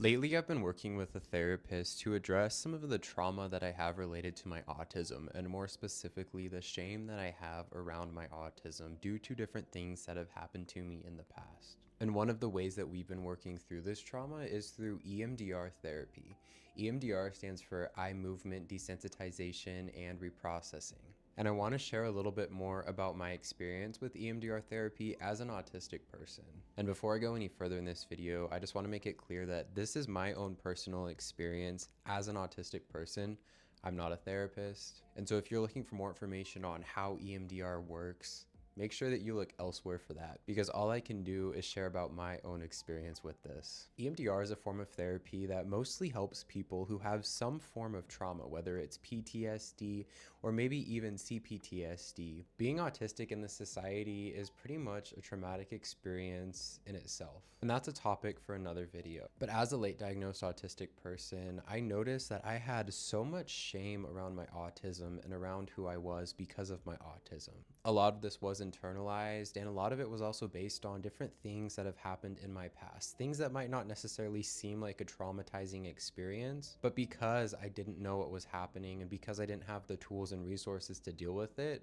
Lately, I've been working with a therapist to address some of the trauma that I have related to my autism, and more specifically, the shame that I have around my autism due to different things that have happened to me in the past. And one of the ways that we've been working through this trauma is through EMDR therapy. EMDR stands for eye movement desensitization and reprocessing. And I want to share a little bit more about my experience with EMDR therapy as an autistic person. And before I go any further in this video, I just want to make it clear that this is my own personal experience as an autistic person. I'm not a therapist. And so if you're looking for more information on how EMDR works, make sure that you look elsewhere for that, because all I can do is share about my own experience with this. EMDR is a form of therapy that mostly helps people who have some form of trauma, whether it's PTSD or maybe even CPTSD. Being autistic in this society is pretty much a traumatic experience in itself, and that's a topic for another video. But as a late diagnosed autistic person, I noticed that I had so much shame around my autism and around who I was because of my autism. A lot of this was internalized, and a lot of it was also based on different things that have happened in my past, things that might not necessarily seem like a traumatizing experience, but because I didn't know what was happening and because I didn't have the tools and resources to deal with it,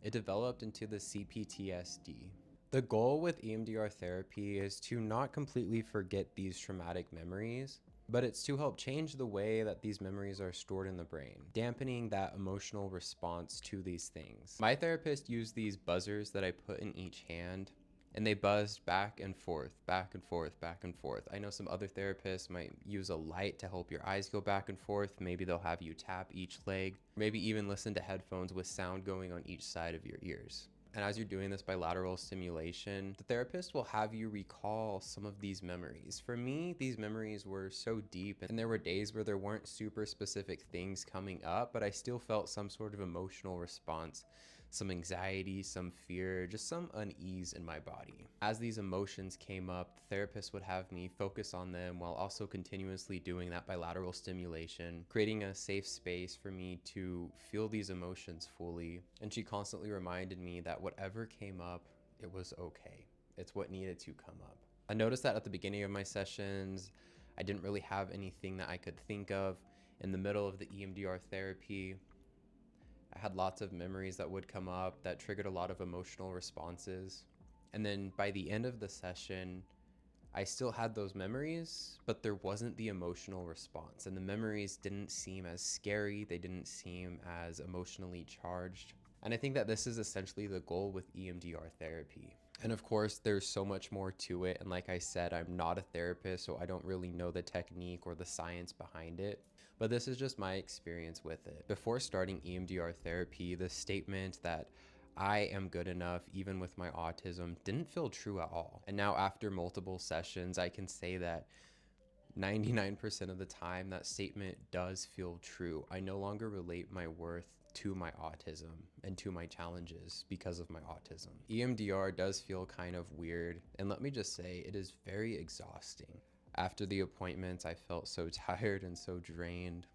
it developed into the CPTSD. The goal with EMDR therapy is to not completely forget these traumatic memories, but it's to help change the way that these memories are stored in the brain, dampening that emotional response to these things. My therapist used these buzzers that I put in each hand, and they buzzed back and forth, back and forth, back and forth. I know some other therapists might use a light to help your eyes go back and forth. Maybe they'll have you tap each leg, maybe even listen to headphones with sound going on each side of your ears. And as you're doing this bilateral stimulation, the therapist will have you recall some of these memories. For me, these memories were so deep, and there were days where there weren't super specific things coming up, but I still felt some sort of emotional response, some anxiety, some fear, just some unease in my body. As these emotions came up, the therapist would have me focus on them while also continuously doing that bilateral stimulation, creating a safe space for me to feel these emotions fully. And she constantly reminded me that whatever came up, it was okay. It's what needed to come up. I noticed that at the beginning of my sessions, I didn't really have anything that I could think of. In the middle of the EMDR therapy, I had lots of memories that would come up that triggered a lot of emotional responses. And then by the end of the session, I still had those memories, but there wasn't the emotional response. And the memories didn't seem as scary. They didn't seem as emotionally charged. And I think that this is essentially the goal with EMDR therapy. And of course, there's so much more to it. And like I said, I'm not a therapist, so I don't really know the technique or the science behind it. But this is just my experience with it. Before starting EMDR therapy, the statement that I am good enough even with my autism didn't feel true at all. And now after multiple sessions, I can say that 99% of the time that statement does feel true. I no longer relate my worth to my autism and to my challenges because of my autism. EMDR does feel kind of weird, and let me just say, it is very exhausting. After the appointments, I felt so tired and so drained.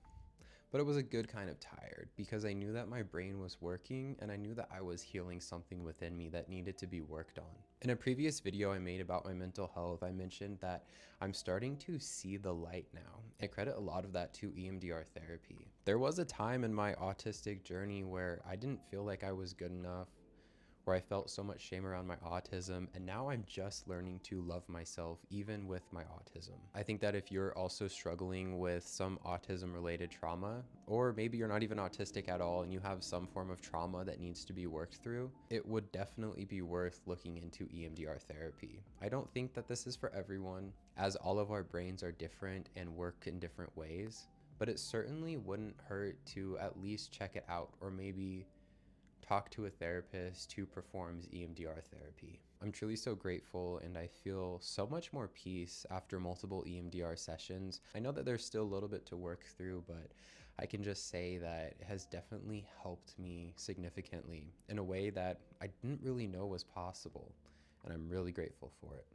But it was a good kind of tired, because I knew that my brain was working and I knew that I was healing something within me that needed to be worked on. In a previous video I made about my mental health, I mentioned that I'm starting to see the light now. I credit a lot of that to EMDR therapy. There was a time in my autistic journey where I didn't feel like I was good enough, where I felt so much shame around my autism, and now I'm just learning to love myself even with my autism. I think that if you're also struggling with some autism related trauma, or maybe you're not even autistic at all and you have some form of trauma that needs to be worked through, it would definitely be worth looking into EMDR therapy. I don't think that this is for everyone, as all of our brains are different and work in different ways, but it certainly wouldn't hurt to at least check it out, or maybe talk to a therapist who performs EMDR therapy. I'm truly so grateful, and I feel so much more peace after multiple EMDR sessions. I know that there's still a little bit to work through, but I can just say that it has definitely helped me significantly in a way that I didn't really know was possible, and I'm really grateful for it.